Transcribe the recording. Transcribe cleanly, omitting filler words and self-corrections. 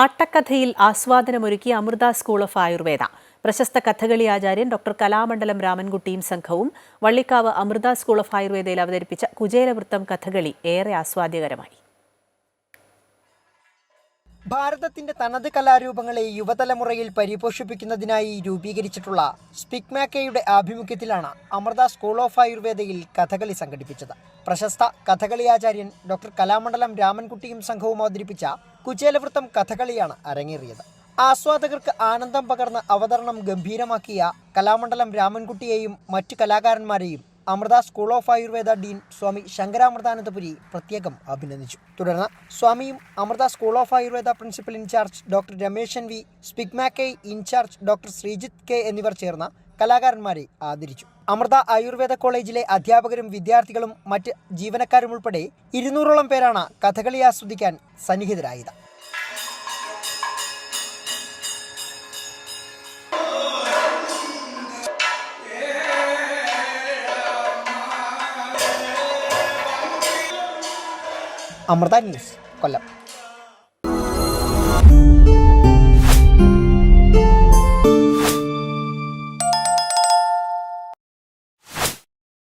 ആട്ടക്കഥയിൽ ആസ്വാദനമൊരുക്കി Amrita school of Ayurveda. പ്രശസ്ത കഥകളി ആചാര്യൻ doctor Kalamandalam രാമൻകുട്ടിയും സംഘവും വള്ളിക്കാവ് അമൃത സ്കൂൾ ഓഫ് ആയുർവേദയിൽ അവതരിപ്പിച്ച കുചേലവൃത്തം കഥകളി ഏറെ ആസ്വാദ്യകരമായി. ഭാരതത്തിന്റെ തനത് കലാരൂപങ്ങളെ യുവതലമുറയിൽ പരിപോഷിപ്പിക്കുന്നതിനായി രൂപീകരിച്ചിട്ടുള്ള സ്പിക്മാക്കയുടെ ആഭിമുഖ്യത്തിലാണ് അമൃത സ്കൂൾ ഓഫ് ആയുർവേദയിൽ കഥകളി സംഘടിപ്പിച്ചത്. പ്രശസ്ത കഥകളി ആചാര്യൻ ഡോക്ടർ കലാമണ്ഡലം രാമൻകുട്ടിയും സംഘവും അവതരിപ്പിച്ച കുചേലവൃത്തം കഥകളിയാണ് അരങ്ങേറിയത്. ആസ്വാദകർക്ക് ആനന്ദം പകർന്ന് അവതരണം ഗംഭീരമാക്കിയ കലാമണ്ഡലം രാമൻകുട്ടിയെയും മറ്റു കലാകാരന്മാരെയും Amrita school of Ayurveda dean Swami Shankaramritanandapuri പ്രത്യേകം അഭിനന്ദിച്ചു. തുടർന്ന് സ്വാമിയും Amrita school of Ayurveda principal incharge doctor Rameshan V, SPIC MACAY incharge doctor Sreejith K എന്നിവർ ചേർന്ന് കലാകാരന്മാരെ ആദരിച്ചു. അമൃത ആയുർവേദ കോളേജിലെ അധ്യാപകരും വിദ്യാർത്ഥികളും മറ്റ് ജീവനക്കാരും ഉൾപ്പെടെ 200ഓളം പേരാണ് കഥകളി ആസ്വദിക്കാൻ സന്നിഹിതരായത്. അമൃത ന്യൂസ്, കൊല്ലം.